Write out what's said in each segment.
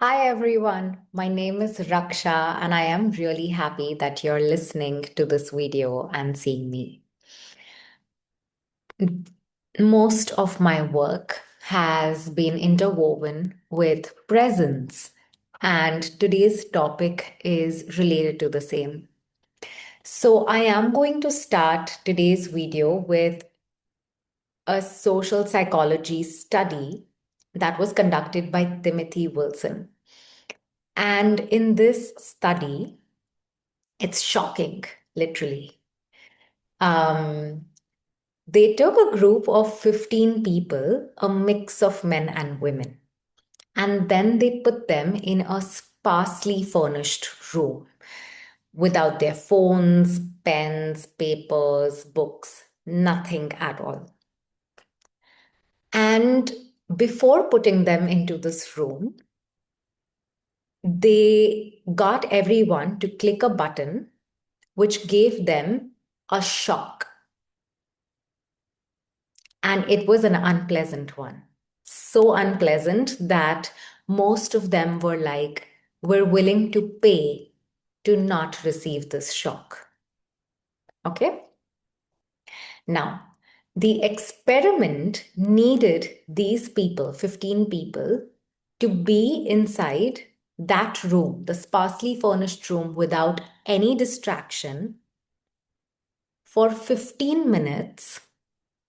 Hi everyone, my name is Raksha and I am really happy that you're listening to this video and seeing me. Most of my work has been interwoven with presence, and today's topic is related to the same. So I am going to start today's video with a social psychology study that was conducted by Timothy Wilson. And in this study, it's shocking, literally. Um, they took a group of 15 people, a mix of men and women, and then they put them in a sparsely furnished room without their phones, pens, papers, books, nothing at all. And before putting them into this room, they got everyone to click a button which gave them a shock. And it was an unpleasant one. So unpleasant that most of them were like, we're willing to pay to not receive this shock. Okay? Now, the experiment needed these people, 15 people, to be inside that room, the sparsely furnished room, without any distraction for 15 minutes,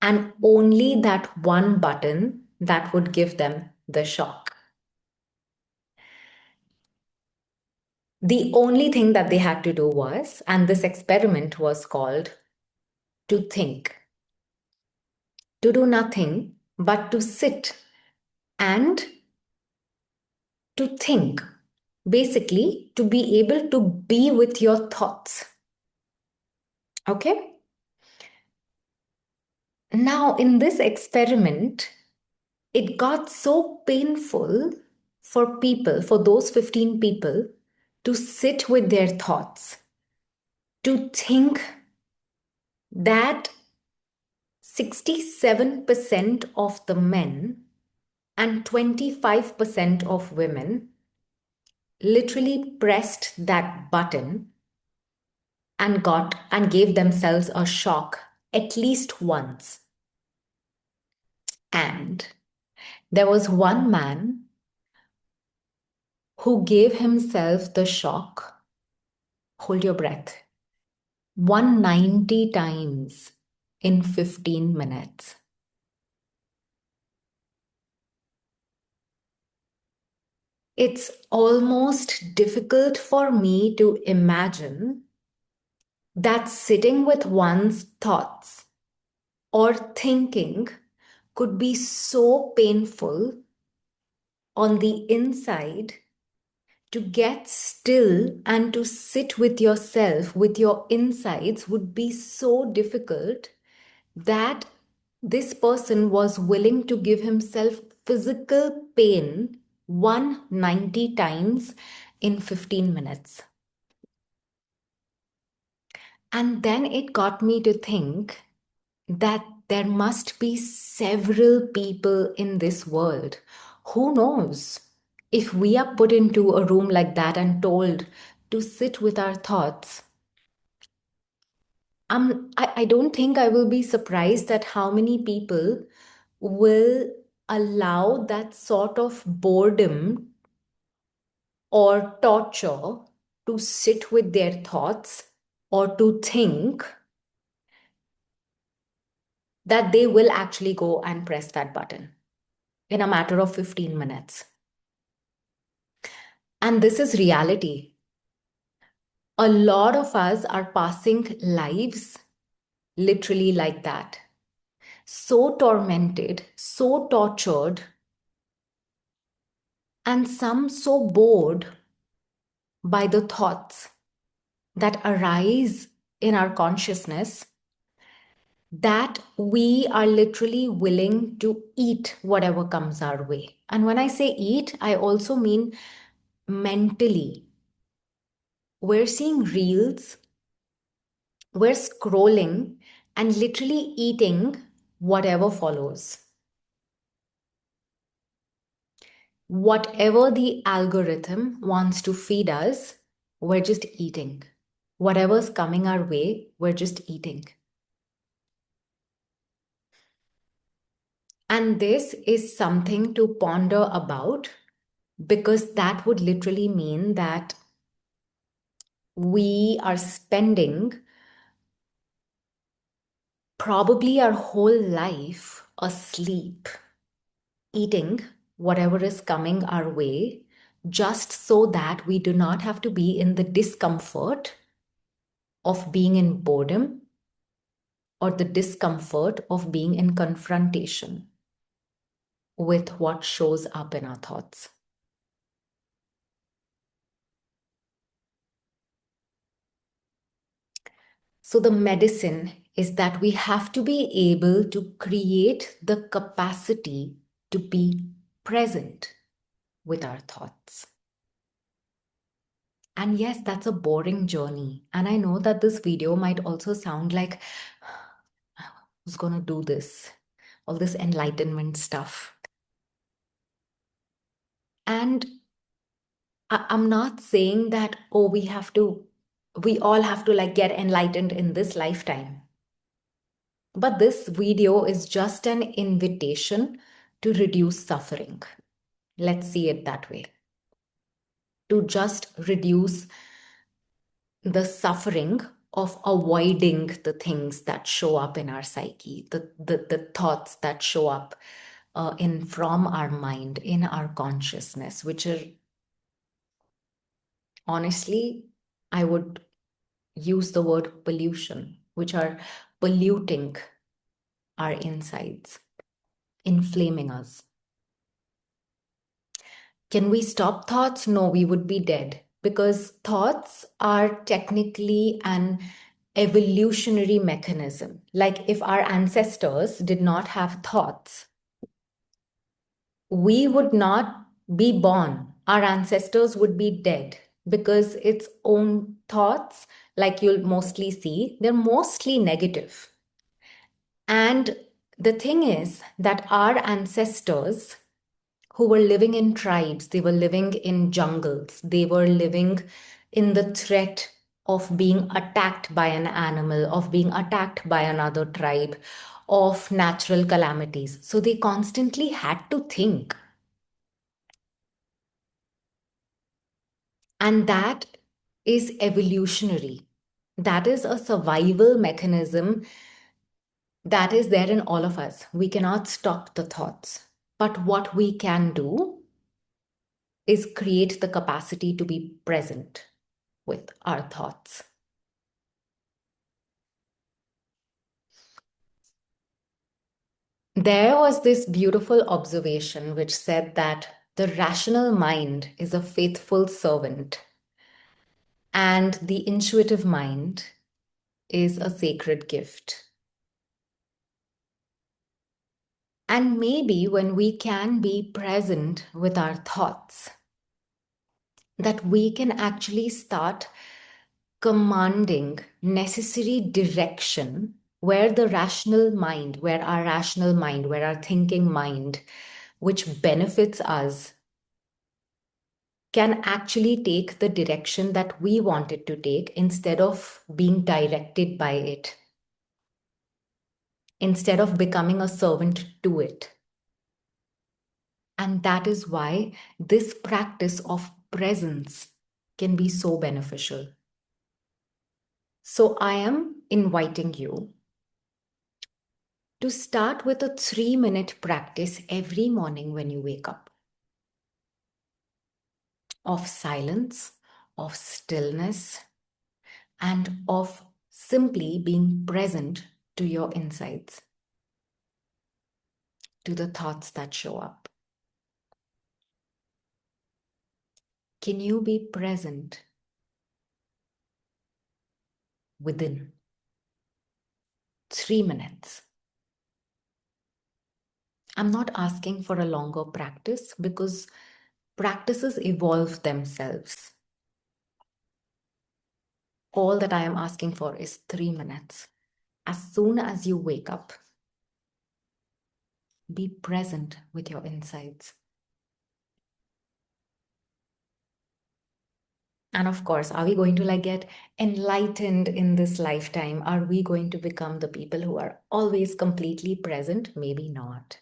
and only that one button that would give them the shock. The only thing that they had to do was, and this experiment was called to think, to do nothing but to sit and to think. Basically, to be able to be with your thoughts. Okay? Now, in this experiment, it got so painful for people, for those 15 people, to sit with their thoughts, to think that 67% of the men and 25% of women literally pressed that button and gave themselves a shock at least once. And there was one man who gave himself the shock, hold your breath, 190 times in 15 minutes. It's almost difficult for me to imagine that sitting with one's thoughts or thinking could be so painful on the inside. To get still and to sit with yourself, with your insides, would be so difficult that this person was willing to give himself physical pain 190 times in 15 minutes. And then it got me to think that there must be several people in this world. Who knows? If we are put into a room like that and told to sit with our thoughts, I don't think I will be surprised at how many people will allow that sort of boredom or torture to sit with their thoughts or to think that they will actually go and press that button in a matter of 15 minutes. And this is reality. A lot of us are passing lives literally like that. So tormented, so tortured, and some so bored by the thoughts that arise in our consciousness that we are literally willing to eat whatever comes our way. And when I say eat, I also mean mentally. We're seeing reels, we're scrolling, and literally eating whatever follows. Whatever the algorithm wants to feed us, we're just eating. Whatever's coming our way, we're just eating. And this is something to ponder about, because that would literally mean that we are spending probably our whole life asleep, eating whatever is coming our way, just so that we do not have to be in the discomfort of being in boredom or the discomfort of being in confrontation with what shows up in our thoughts. So, the medicine is that we have to be able to create the capacity to be present with our thoughts. And yes, that's a boring journey. And I know that this video might also sound like, who's going to do this? All this enlightenment stuff. And I'm not saying that, oh, we all have to like get enlightened in this lifetime. But this video is just an invitation to reduce suffering. Let's see it that way. To just reduce the suffering of avoiding the things that show up in our psyche, the thoughts that show up in from our mind, in our consciousness, which are honestly, I would use the word pollution, which are polluting our insides, inflaming us. Can we stop thoughts? No, we would be dead, because thoughts are technically an evolutionary mechanism. Like if our ancestors did not have thoughts, we would not be born. Our ancestors would be dead, because its own thoughts, like you'll mostly see, they're mostly negative. And the thing is that our ancestors who were living in tribes, they were living in jungles, they were living in the threat of being attacked by an animal, of being attacked by another tribe, of natural calamities. So they constantly had to think. And that is evolutionary. That is a survival mechanism that is there in all of us. We cannot stop the thoughts. But what we can do is create the capacity to be present with our thoughts. There was this beautiful observation which said that the rational mind is a faithful servant, and the intuitive mind is a sacred gift. And maybe when we can be present with our thoughts, that we can actually start commanding necessary direction where the rational mind, where our rational mind, where our thinking mind, which benefits us, can actually take the direction that we want it to take instead of being directed by it, instead of becoming a servant to it. And that is why this practice of presence can be so beneficial. So I am inviting you to start with a 3-minute practice every morning when you wake up, of silence, of stillness, and of simply being present to your insides, to the thoughts that show up. Can you be present within 3 minutes? I'm not asking for a longer practice, because practices evolve themselves. All that I am asking for is 3 minutes. As soon as you wake up, be present with your insides. And of course, are we going to like get enlightened in this lifetime? Are we going to become the people who are always completely present? Maybe not.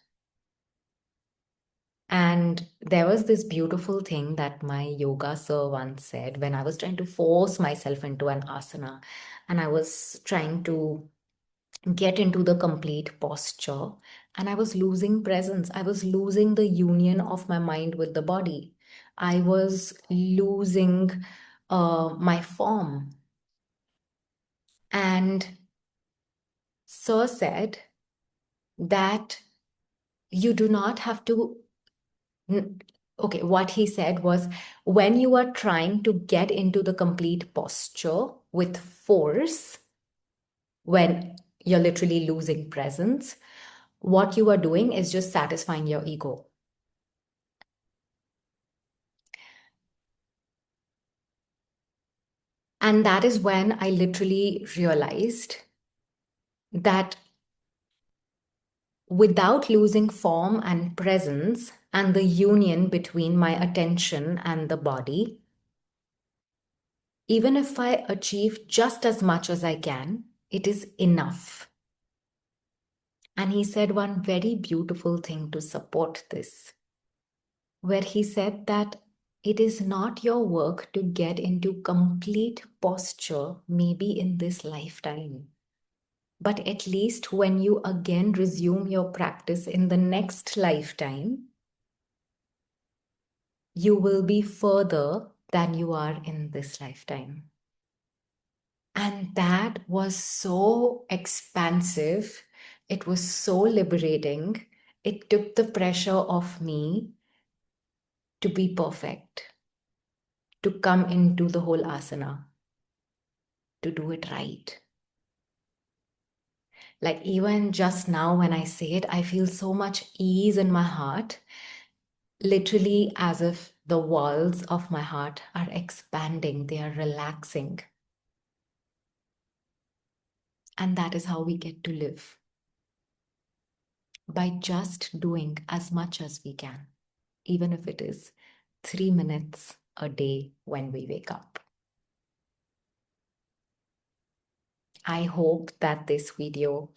And there was this beautiful thing that my yoga sir once said when I was trying to force myself into an asana and I was trying to get into the complete posture and I was losing presence. I was losing the union of my mind with the body. I was losing my form. And Sir said that you do not have to. Okay, what he said was when you are trying to get into the complete posture with force, when you're literally losing presence, what you are doing is just satisfying your ego. And that is when I literally realized that without losing form and presence and the union between my attention and the body, even if I achieve just as much as I can, it is enough. And he said one very beautiful thing to support this, where he said that it is not your work to get into complete posture, maybe in this lifetime. But at least when you again resume your practice in the next lifetime, you will be further than you are in this lifetime. And that was so expansive. It was so liberating. It took the pressure off me to be perfect, to come into the whole asana, to do it right. Like even just now when I say it, I feel so much ease in my heart, literally as if the walls of my heart are expanding, they are relaxing. And that is how we get to live, by just doing as much as we can, even if it is 3 minutes a day when we wake up. I hope that this video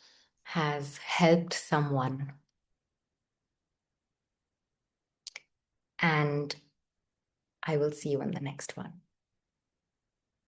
has helped someone, and I will see you in the next one.